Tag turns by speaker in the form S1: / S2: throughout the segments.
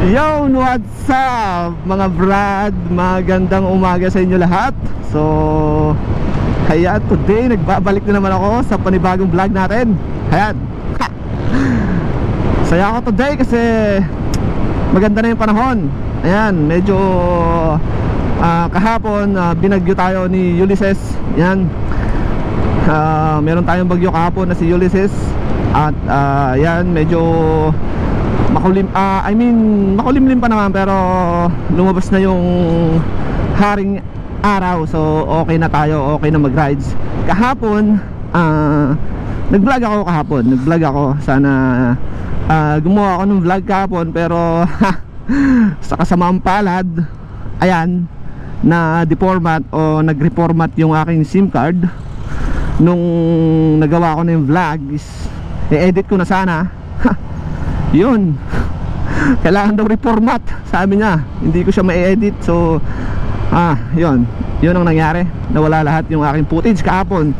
S1: Yo, what's up mga brad? Magandang umaga sa inyo lahat. So, kaya today nagbabalik na naman ako sa panibagong vlog natin. Ayan. Saya ako today kasi maganda na yung panahon. Ayan, medyo kahapon binagyo tayo ni Ulysses. Ayan. Meron tayong bagyo kahapon na si Ulysses. At ayan, medyo makulimlim pa naman, pero lumabas na yung haring araw. So okay na tayo, okay na mag-rides. Kahapon nag-vlog ako. Sana gumawa ako ng vlog kahapon, pero sa kasamaang palad, ayan, na deformat o nag-reformat yung aking SIM card. Nung nagawa ko na yung vlog, i-edit ko na sana. Yun, kailangan daw reformat, sabi niya. Hindi ko siya ma-edit. So yun ang nangyari. Nawala lahat yung aking footage kahapon.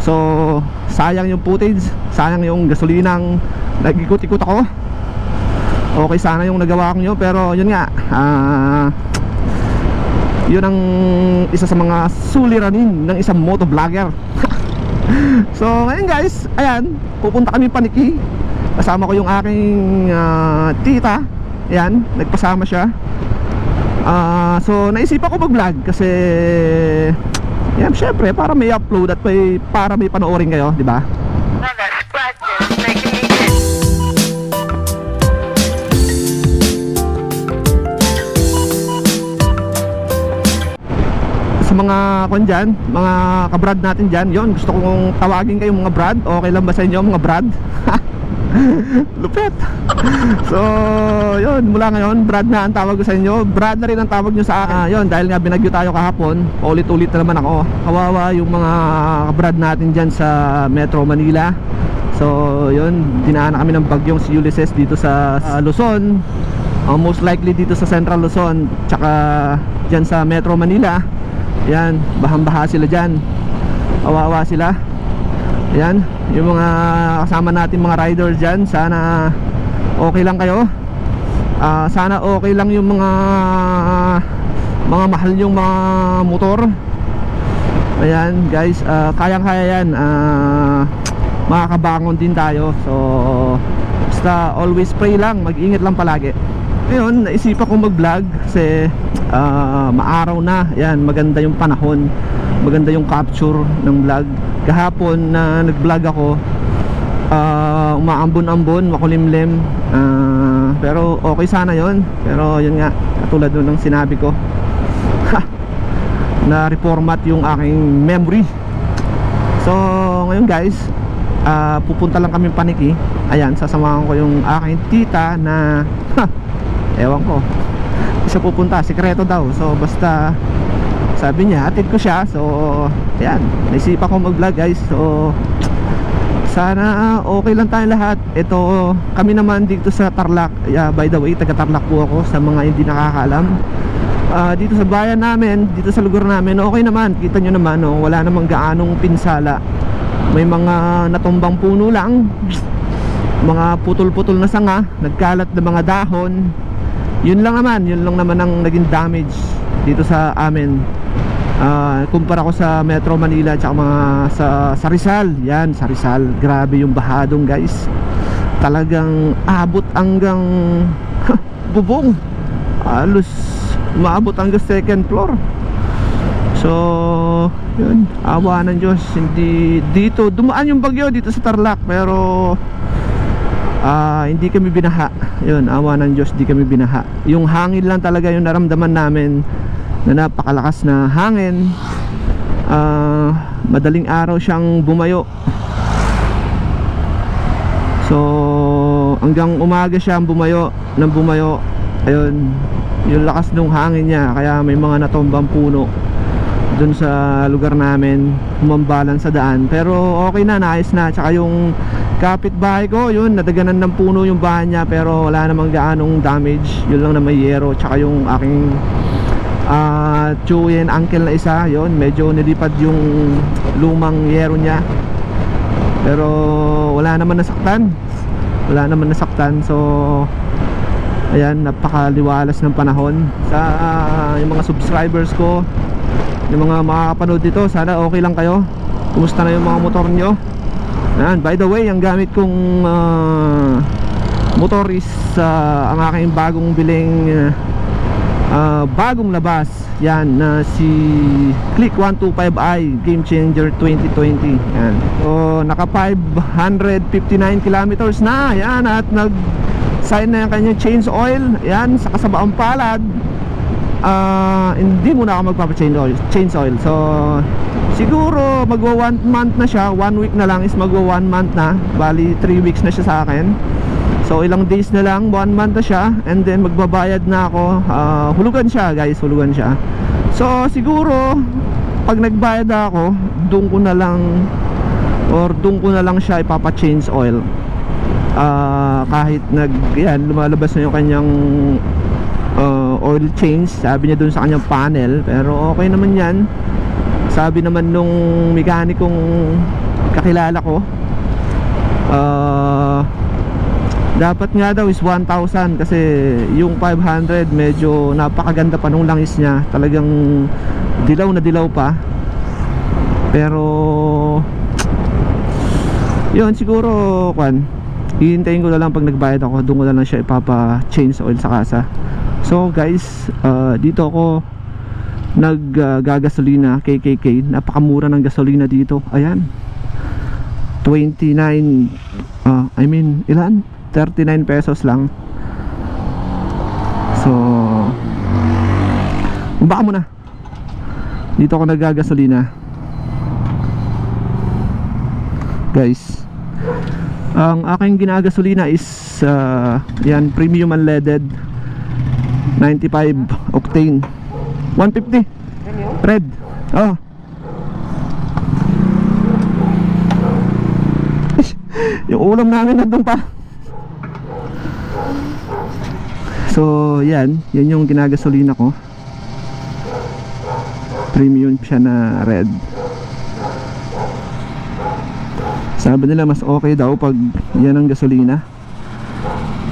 S1: So sayang yung footage, sayang yung gasolinang nag-ikot-ikot ako. Okay sana yung nagawa ko nyo, pero yun nga, yun ang isa sa mga suliranin ng isang motovlogger. So ngayon guys, ayan, pupunta kami Paniki. Kasama ko yung aking tita. Ayan, nagpasama siya. So naisipan ko mag-vlog kasi yan, syempre para may upload at para may panoorin kayo, di ba? Sa mga kon dyan, mga kabrad natin dyan, yon, gusto kong tawagin kayo mga brad. Okay lang ba sa inyo mga brad? Lupet. So yun, mula ngayon brad na ang tawag ko sa inyo. Brad na rin ang tawag nyo sa akin. Yun, dahil nga binagyo tayo kahapon, ulit-ulit na naman ako. Kawawa yung mga kabrad natin dyan sa Metro Manila. So yun, dinaanan kami ng bagyong si Ulysses dito sa Luzon, most likely dito sa Central Luzon, tsaka dyan sa Metro Manila. Yan, bahang-baha sila dyan. Kawawa sila. Yan, yung mga kasama natin mga riders dyan, sana okay lang kayo. Sana okay lang yung mga mahal yung mga motor. Ayan guys, kayang-kaya yan. Makakabangon din tayo. So basta always pray lang, mag-ingat lang palagi. Ngayon, naisipan ko mag-vlog kasi maaraw na. Yan, maganda yung panahon, maganda yung capture ng vlog. Kahapon na nag-vlog ako, umaambon-ambon, makulimlim, pero okay sana yon. Pero yun nga, katulad nun ng sinabi ko, na reformat yung aking memory. So ngayon guys, pupunta lang kami Paniki. Ayan, sasamahan ko yung aking tita na ewan ko siya pupunta, sikreto daw. So basta sabi niya, atid ko siya. So ayan, naisipan ko mag-vlog guys. So sana okay lang tayo lahat. Ito, kami naman dito sa Tarlac. By the way, taga Tarlac po ako sa mga hindi nakakaalam. Dito sa bayan namin, dito sa lugar namin, okay naman. Kita nyo naman, no? Wala namang gaanong pinsala. May mga natumbang puno lang, mga putol-putol na sanga, nagkalat na mga dahon. Yun lang naman ang naging damage dito sa amin. Kumpara ko sa Metro Manila at sa Rizal. Yan, sa Rizal, grabe yung bahadong guys. Talagang abot hanggang bubong. Halos maabot hanggang second floor. So yun, awa ng Diyos. Hindi dito dumaan yung bagyo dito sa Tarlac, pero hindi kami binaha. Yun, awa ng Diyos, di kami binaha. Yung hangin lang talaga yung naramdaman namin, na napakalakas na hangin. Madaling araw siyang bumayo. So hanggang umaga siyang bumayo. Ayun, yung lakas ng hangin niya, kaya may mga natumbang puno dun sa lugar namin, humambalan sa daan. Pero okay na, naayos na. Tsaka yung kapitbahay ko, yun, nadaganan ng puno yung bahay niya, pero wala namang gaanong damage. Yun lang na may yero. Tsaka yung aking Chewy and uncle na isa, yun, medyo nilipad yung lumang yero niya. Pero wala naman nasaktan. So Ayan, napakaliwalas ng panahon. Sa yung mga subscribers ko, yung mga makakapanood dito, sana okay lang kayo. Kumusta na yung mga motor nyo? Ayan, by the way, ang gamit kong motor is ang aking bagong biling bagong labas. Yan, si Click 125i Game Changer 2020. Yan. So, naka 559 kilometers na. Yan, at nag-sign na yung kanyang change oil. Yan, sa kasabaang palad. Hindi muna ako magpapa-change oil. So, siguro magwa 1 month na siya. 1 week na lang is magwa 1 month na. Bali, 3 weeks na siya sa akin. So ilang days na lang, 1 month na siya. And then magbabayad na ako. Hulugan siya guys, hulugan siya. So siguro pag nagbayad ako, doon ko na lang siya ipapa-change oil. Kahit lumalabas na yung kanyang oil change, sabi niya doon sa kanyang panel. Pero okay naman yan. Sabi naman nung mekanikong kakilala ko, dapat nga daw is 1,000 kasi yung 500 medyo napakaganda pa nung langis niya. Talagang dilaw na dilaw pa. Pero yun, siguro hihintayin ko na lang pag nagbayad ako. Doon ko na lang siya ipapa-change oil sa kasa. So guys, dito ako naggagasolina, KKK. Napakamura ng gasolina dito. Ayan, 29 ilan? 39 pesos lang. So baka muna dito ako naggagasolina guys. Ang aking ginagasolina is yan, premium unleaded 95 octane 150 red. Oh, yung ulam namin nandun pa. So yan yung ginagasolina ko. Premium siya na red. Sabi nila mas okay daw pag yan ang gasolina,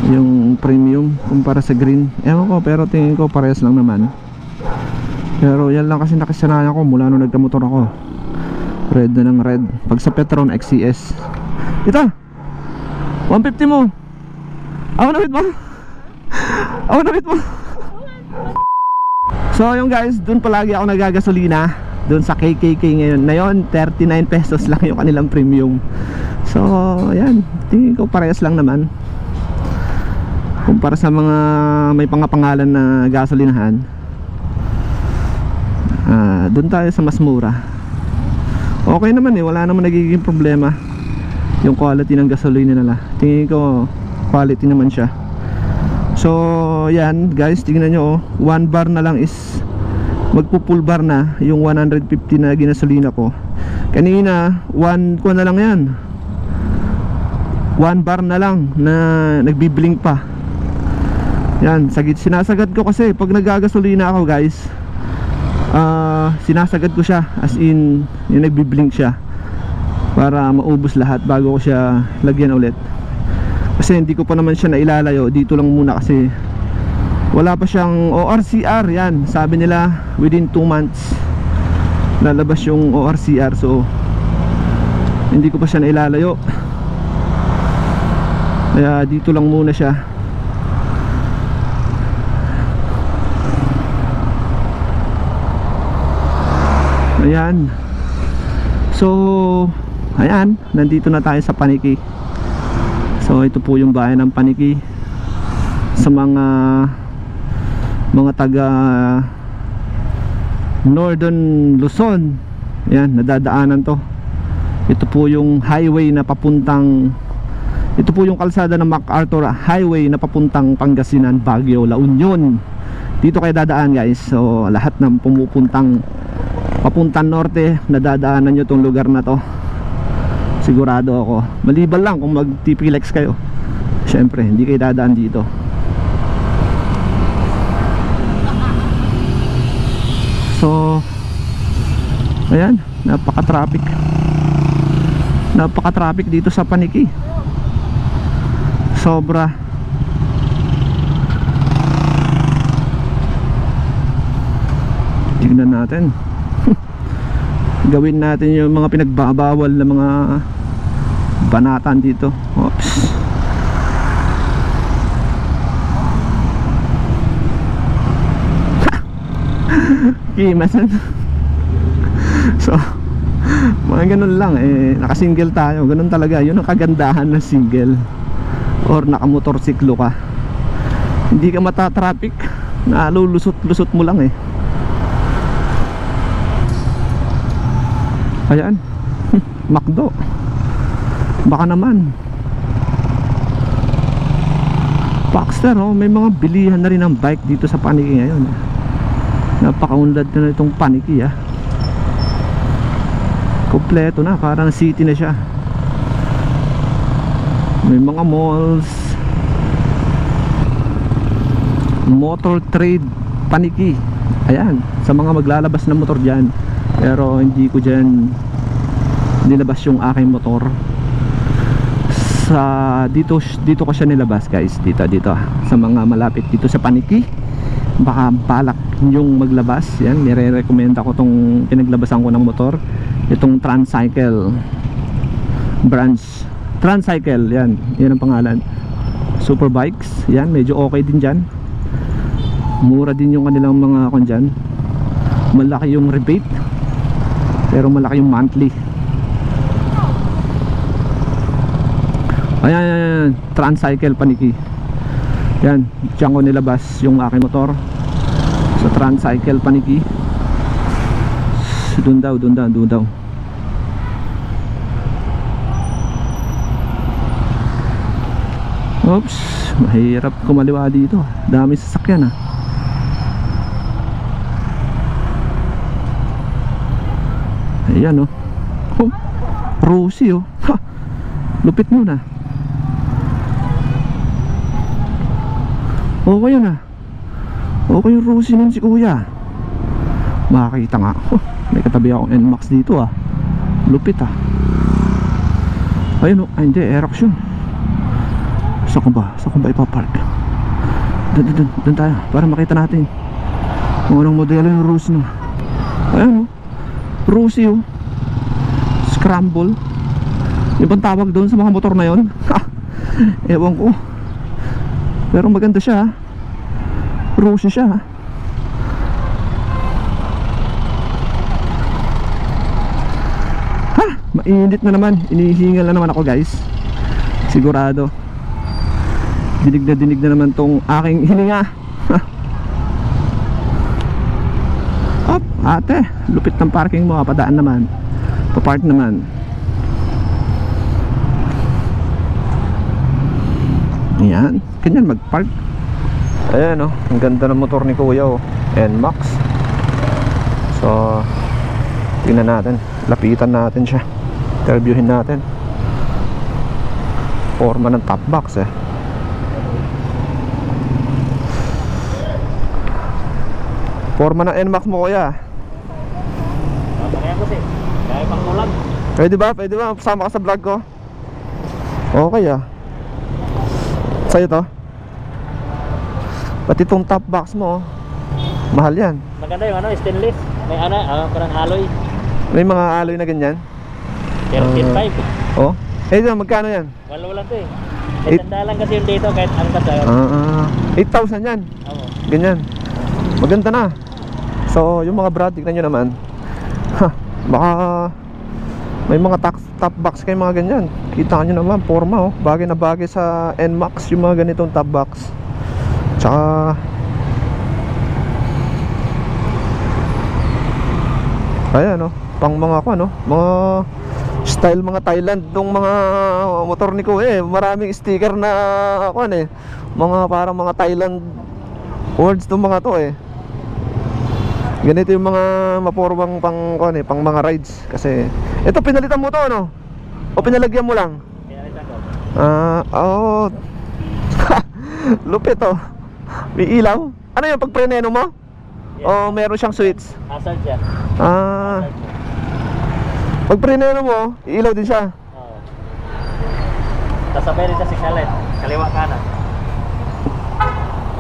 S1: yung premium kumpara sa green. Ewan ko, pero tingin ko parehas lang naman. Pero yan lang kasi nakasanayan ko mula nung nagkamotor ako. Red na ng red. Pag sa Petron XCS, ito 150 mo. Ako na mo. Ako na mo. So yung guys, dun palagi ako nagagasolina. Dun sa KKK ngayon. Na yun, 39 pesos lang yung kanilang premium. So yan, tingin ko parehas lang naman kumpara sa mga may pangapangalan na gasolinahan. Dun tayo sa mas mura. Okay naman wala naman nagiging problema yung quality ng gasolina nila. Tingin ko quality naman siya. So yan guys, tingnan nyo 1 bar na lang is magpo-full bar na yung 150 na ginasolina ko. Kanina 1 ko na lang yan, 1 bar na lang na nagbiblink pa. Yan, sinasagad ko kasi pag naggagasolina ako guys, sinasagad ko siya, as in yung nagbiblink siya para maubos lahat bago ko siya lagyan ulit. Kasi hindi ko pa naman siya nailalayo. Dito lang muna kasi wala pa siyang ORCR. Yan, sabi nila within 2 months lalabas yung ORCR. So hindi ko pa siya nailalayo. Kaya dito lang muna siya. Ayan. So ayan, nandito na tayo sa Paniki. So ito po yung bayan ng Paniki. Sa mga taga Northern Luzon, yan, nadadaanan to. Ito po yung highway na papuntang, ito po yung kalsada ng MacArthur Highway na papuntang Pangasinan, Baguio, La Union. Dito kayo dadaan guys. So lahat ng papuntang norte, nadadaanan nyo tong lugar na to. Sigurado ako. Maliban lang kung mag TPLX kayo, syempre hindi kayo dadaan dito. So ayan, napaka-traffic dito sa Paniki. Sobra. Tignan natin. Gawin natin yung mga pinagbabawal na mga banatan dito. Oops. Kimasan. So mga ganun lang eh, naka-single tayo. Ganun talaga, yun ang kagandahan ng single or naka-motorsiklo ka. Hindi ka mata-traffic, nalulusot-lusot mo lang eh. Ayan. McDo. Baka naman Baxter, oh, may mga bilihan na rin ng bike dito sa Paniki ngayon. Napakaunlad na itong Paniki ah. Kompleto na, parang city na siya. May mga malls. Motor Trade Paniki. Ayan, sa mga maglalabas ng motor dyan. Pero hindi ko dyan nilabas yung aking motor. Dito ko siya nilabas guys. Dito sa mga malapit dito sa Paniki. Baka balak yung maglabas. Yan, nire-recommenda ko tong pinaglabasan ko ng motor. Itong Transcycle branch. Transcycle, yan ang pangalan. Superbikes, yan, medyo okay din dyan. Mura din yung kanilang mga dyan. Malaki yung rebate, pero malaki yung monthly. Ayan, Transcycle Paniki. Yan, dyan ko nilabas yung aking motor sa Transcycle Paniki. Doon daw. Oops, mahirap kumaliwa dito. Dami sasakyan ah. Ayan oh. Oh, Rusi oh. Ha, lupit muna. Okay yun ah. Okay yung Rusi nun si kuya. Makakita nga. Oh, may katabi akong NMAX dito ah. Lupit ah. Ayun oh. Ay hindi, Aerox yun. Saan ko ba ipapark? Doon tayo para makita natin kung anong modelo yung Rusi no. Ayun oh, Rusi oh. Scramble. Ibang tawag doon sa mga motor na yun. Ewan ko. Pero maganda siya. Rusi siya. Ha, mainit na naman. Inihingal na naman ako guys. Sigurado dinig na naman tong aking hininga. Op, ate, lupit ng parking mo, padaan naman. Papark naman. Ayan, ganyan magpark. Ayan oh, ang ganda ng motor ni kuya oh, NMAX. So tingnan natin, lapitan natin siya, interviewin natin. Forma ng top box eh. Forma ng NMAX mo kuya.
S2: Kaya ko si, kaya pang vlog.
S1: Pwede ba? Kasama ka sa vlog ko? Okay ah. Sa'yo to? Pati itong top box mo, mahal yan.
S2: Maganda yung stainless. May parang alloy.
S1: May mga alloy na ganyan?
S2: 13.5.
S1: Oh? Magkano yan?
S2: Wala to eh. Tanda lang kasi yung dito kahit angkat sa'yo.
S1: 8,000 yan.
S2: Oo.
S1: Ganyan. Maganda na. So yung mga brad, tignan nyo naman. Baka may mga top box kayo mga ganyan. Kita nyo naman, forma oh. Bagay na bagay sa NMAX yung mga ganitong top box. Tsaka ayan oh, pang mga mga style mga Thailand tong mga motor ni ko eh. Maraming sticker na mga parang mga Thailand words tong mga to eh. Ganito yung mga mapormang pang mga rides. Kasi ito pinalitan mo to o pinalagyan mo lang?
S2: Pinalitan ko.
S1: Oh. Lupit oh. May ilaw. Ano yung pagpreneno mo?
S2: Yeah.
S1: O meron siyang switch?
S2: Hazard siya.
S1: Pag preneno mo, iilaw din siya.
S2: Oo. Tapos sabay rin siya signalet. Kaliwa kanan.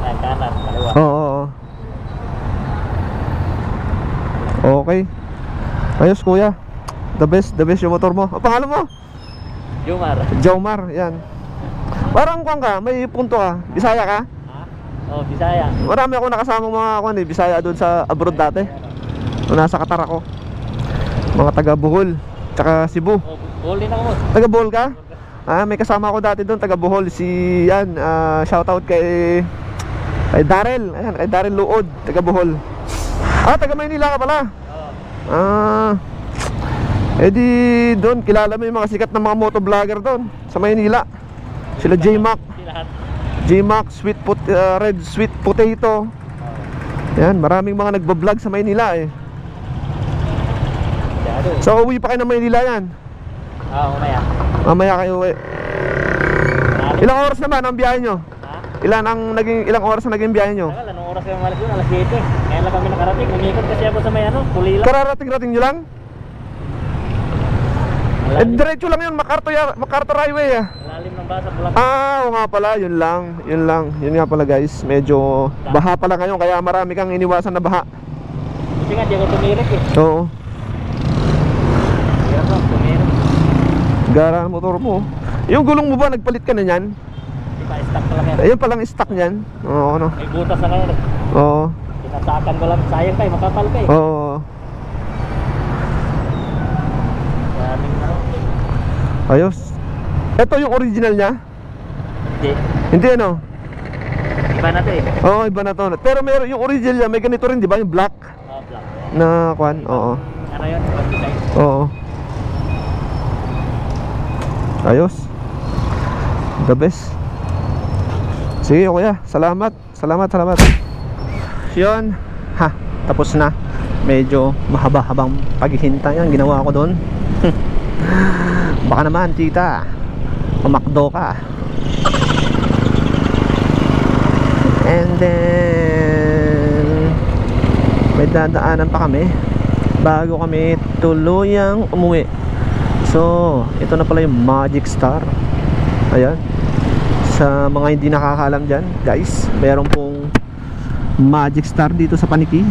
S2: Ay, kanan, kaliwa.
S1: Oo. Ayos kuya. The best yung motor mo. Ang pangalan mo?
S2: Jomar.
S1: Jomar, yan. Parang kuwan ka, may punto ka. Bisaya ka?
S2: Ha? Oh, Bisaya.
S1: Marami ako nakasamang mga kuwan Bisaya doon sa abroad dati. Nung nasa Qatar ako. Mga taga Bohol, tsaka Cebu.
S2: Oh, Bohol din ako, boss.
S1: Taga Bohol ka? May kasama ako dati doon, taga Bohol. Si yan, shoutout kay Darrell. Ayan, kay Darrell Luod, taga Bohol. Taga Maynila ka pala.
S2: Oo.
S1: Di doon kilala mo yung mga sikat na mga motovlogger doon sa Maynila. Sila J-Mac,
S2: Hindi lahat.
S1: J-Mac, Red Sweet Potato. Yan, maraming mga nagbablog sa Maynila eh.
S2: Masyado.
S1: So uwi pa kayo ng Maynila yan.
S2: Umaya.
S1: Mamaya kayo uwi.
S2: Marami.
S1: Ilang oras naman ang biyahe nyo?
S2: Ha?
S1: Ilang oras na naging biyahe nyo?
S2: Tagal, anong oras kami malas yun? Alas 7. Ngayon lang kami nakarating. Umikot kasi ako sa may Kulila.
S1: Kararating-rating nyo lang? Diretso lang yun, MacArthur Highway ah.
S2: Malalim ng basa, bulak.
S1: Oo nga pala, yun lang. Yun nga pala guys, medyo baha pala ngayon kaya marami kang iniwasan na baha.
S2: Kasi nga, di ako tumirik eh.
S1: Oo,
S2: Hirap lang, tumirik.
S1: gara ang motor mo. Yung gulong mo ba, nagpalit ka na yan?
S2: Di pa, stock pa lang yan.
S1: Ayun palang stock niyan. Oo, ano?
S2: May butas na ngayon eh.
S1: Oo,
S2: Tinasakan ko lang, sayang pa eh, makapal pa eh.
S1: oo.
S2: Maraming
S1: Ayos. Ito yung original niya?
S2: Hindi.
S1: Hindi ano?
S2: Iba na to eh.
S1: Oo, iba na to. Pero meron yung original niya, may ganito rin, di ba? Yung black
S2: Black.
S1: na kwan. Oo.
S2: Ano yun? Ibang design.
S1: Oo. Ayos. The best. Sige kuya, salamat. Salamat. Yun. Tapos na. Medyo mahaba-habang paghihintay ang ginawa ko doon. Baka naman tita, pumakdo ka. And then may dadaanan pa kami bago kami tuluyang umuwi. So ito na pala yung Magic Star. Ayan. Sa mga hindi nakakaalam dyan guys, meron pong Magic Star dito sa Paniki.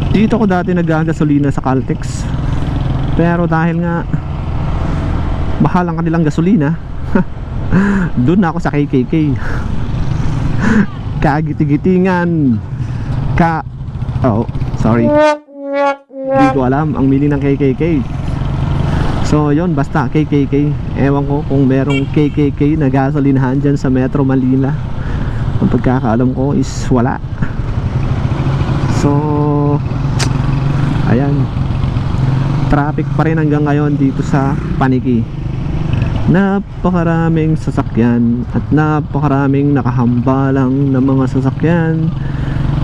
S1: Dito ko dati nag-gasolina sa Caltex, pero dahil nga mahal ang kanilang gasolina, doon na ako sa KKK. Kagiti-gitingan sorry, hindi ko alam ang meaning ng KKK. So yun, basta KKK. Ewan ko kung merong KKK na gasolinahan dyan sa Metro Manila. Ang pagkakaalam ko is wala. So ayan, traffic pa rin hanggang ngayon dito sa Paniki. Napakaraming sasakyan at napakaraming nakahambalang na mga sasakyan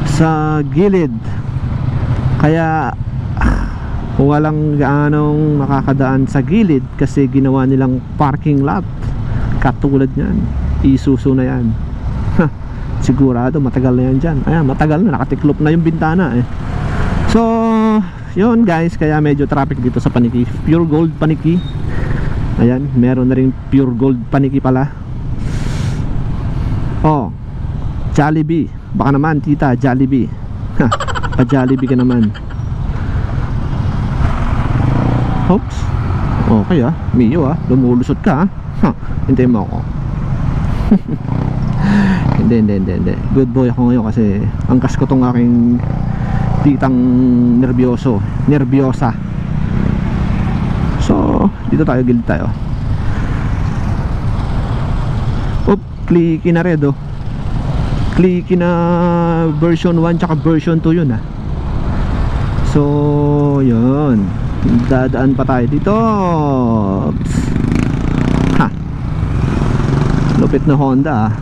S1: sa gilid. Kaya walang gaanong nakakadaan sa gilid kasi ginawa nilang parking lot. Katulad niyan, Isuzu na yan. Sigurado matagal na yan dyan. Ayan, matagal na, nakatiklop na yung bintana eh. So yun guys, kaya medyo traffic dito sa Paniki. Pure Gold Paniki. Ayan, meron na rin Pure Gold Paniki pala. Jollibee. Baka naman tita, Jollibee. Pa-Jollibee ka naman. Oops. Okay Mio lumulusot ka hintayin mo ako. Hindi. Good boy ako ngayon kasi angkas ko tong aking titang nervyosa. So dito tayo, gilid tayo. Clicky na red Clicky na version 1 tsaka version 2 yun So yun, dadaan pa tayo dito. Lupit na Honda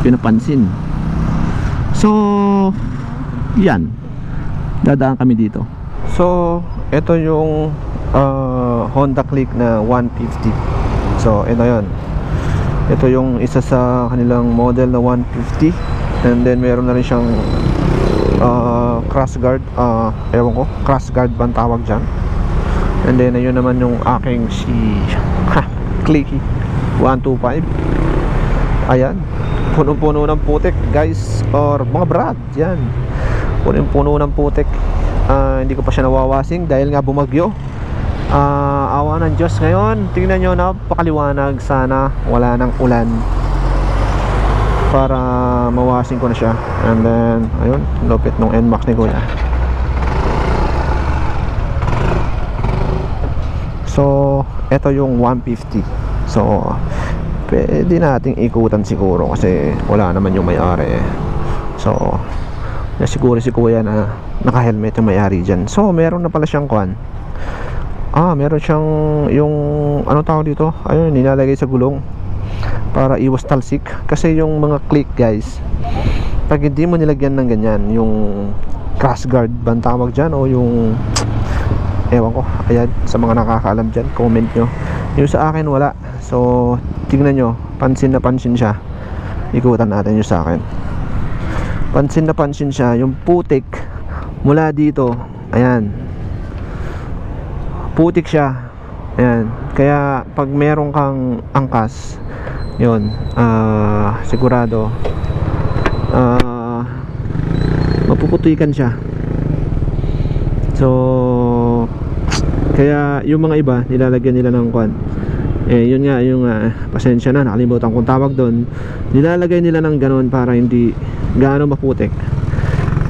S1: pinapansin. So yan, dadaan kami dito. So ito yung Honda Click na 150. So ito yon. Ito yung isa sa kanilang model na 150. And then meron na rin siyang cross guard. Ewan ko, cross guard ba ang tawag dyan. And then ayun naman yung aking Clicky 125. Ayan, punong-puno ng putik guys, or mga brad. Yan, punong-puno ng putik. Hindi ko pa siya nawawasing dahil nga bumagyo. Awa ng Diyos ngayon. Tingnan nyo, napakaliwanag. Sana wala ng ulan para mawasing ko na siya. And then ayun, lupit nung NMAX ni kuya. So eto yung 150. So pwede nating ikutan siguro kasi wala naman yung may-ari eh. So nasiguro si kuya na naka-helmet yung may-ari dyan. So meron na pala siyang kwan. Meron siyang yung ano tawag dito, ayun, nilalagay sa gulong para iwas talsik. Kasi yung mga click guys, pag hindi mo nilagyan ng ganyan, yung crash guard bang tawag dyan, o yung ewan ko, ayan, sa mga nakakaalam dyan, comment nyo. Yung sa akin wala. So tingnan nyo, pansin na pansin siya. Ikutan natin yung sa akin. Pansin na pansin siya. Yung putik mula dito, ayan, putik siya. Ayan. Kaya pag meron kang angkas, yun, sigurado mapuputikan siya. So kaya yung mga iba nilalagyan nila ng kwan. Yun nga, yung pasensya na, nakalimutan kong tawag doon. Nilalagay nila ng ganon para hindi gaano maputik.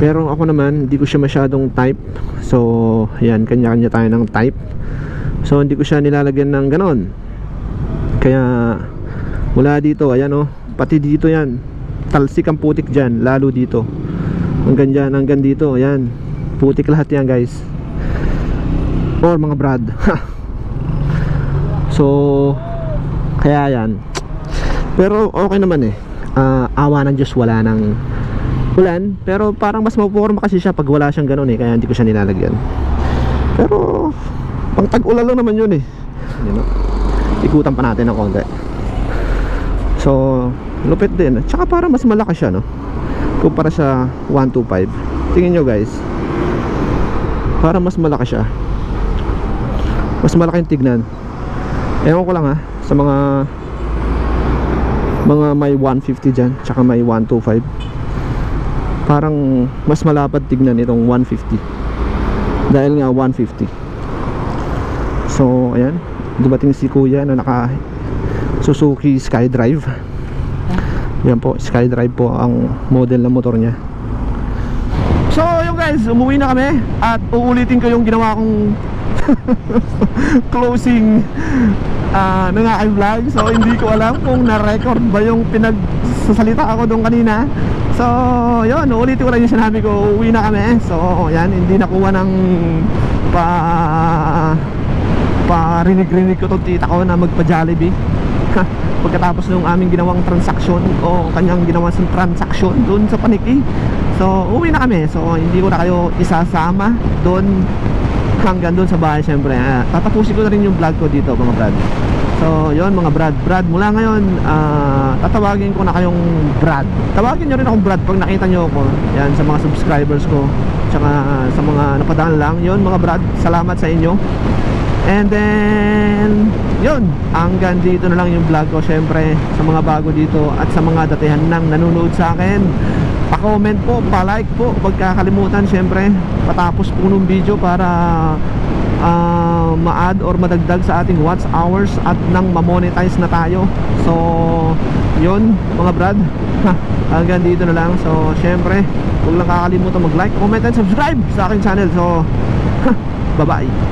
S1: Pero ako naman, hindi ko siya masyadong type. So yan, kanya-kanya tayo ng type. So hindi ko siya nilalagyan ng ganon. Kaya mula dito, ayan oh, pati dito yan, talsik ang putik dyan, lalo dito. Hanggang dyan, hanggang dito, ayan, putik lahat yan guys. Or mga brad. So kaya yan. Pero okay naman eh. Awa ng Diyos, wala ng ulan. Pero parang mas mapuporma kasi siya pag wala siyang ganon eh. Kaya hindi ko siya nilalagyan. Pero pang tag-ulan lang naman yun eh. Ikutan pa natin ng konti. So lupit din. Tsaka para mas malaki siya, no, kumpara sa 125. Tingin nyo guys, para mas malaki siya, mas malaking tignan. Ewan ko lang ha, sa mga may 150 dyan, tsaka may 125, parang mas malapad tignan itong 150 dahil nga 150. So ayan, dumating si kuya na naka Suzuki SkyDrive. Yan po, SkyDrive po ang model ng motor niya. So yun guys, umuwi na kami at uulitin ko yung ginawa kong closing ng aking vlog. So hindi ko alam kung na-record ba yung pinagsasalita ako doon kanina. So yun, uulitin ko lang yung sinabi ko. Uuwi na kami. So yan, hindi nakuha ng rinig-rinig ko itong tita ko na magpa-Jollibee pagkatapos nung aming ginawang transaksyon o kanyang ginawang transaksyon doon sa Paniki. So uwi na kami. So hindi ko na kayo isasama doon hanggang doon sa bahay. Siyempre tatapusin ko na rin yung vlog ko dito mga brad. So yun mga brad, mula ngayon tatawagin ko na kayong brad. Tawagin nyo rin akong brad pag nakita nyo ako. Yan, sa mga subscribers ko, tsaka sa mga napadaan lang. Yun mga brad, salamat sa inyo. And then yun, hanggang dito na lang yung vlog ko. Siyempre sa mga bago dito at sa mga datihan nang nanonood sa akin, pa-comment po, pa-like po, huwag kakalimutan siyempre patapos po nung video para ma-add or madagdag sa ating watch hours at nang ma-monetize na tayo. So yun mga brad, hanggang dito na lang. So siyempre huwag lang kakalimutan mag-like, comment and subscribe sa aking channel. So bye bye.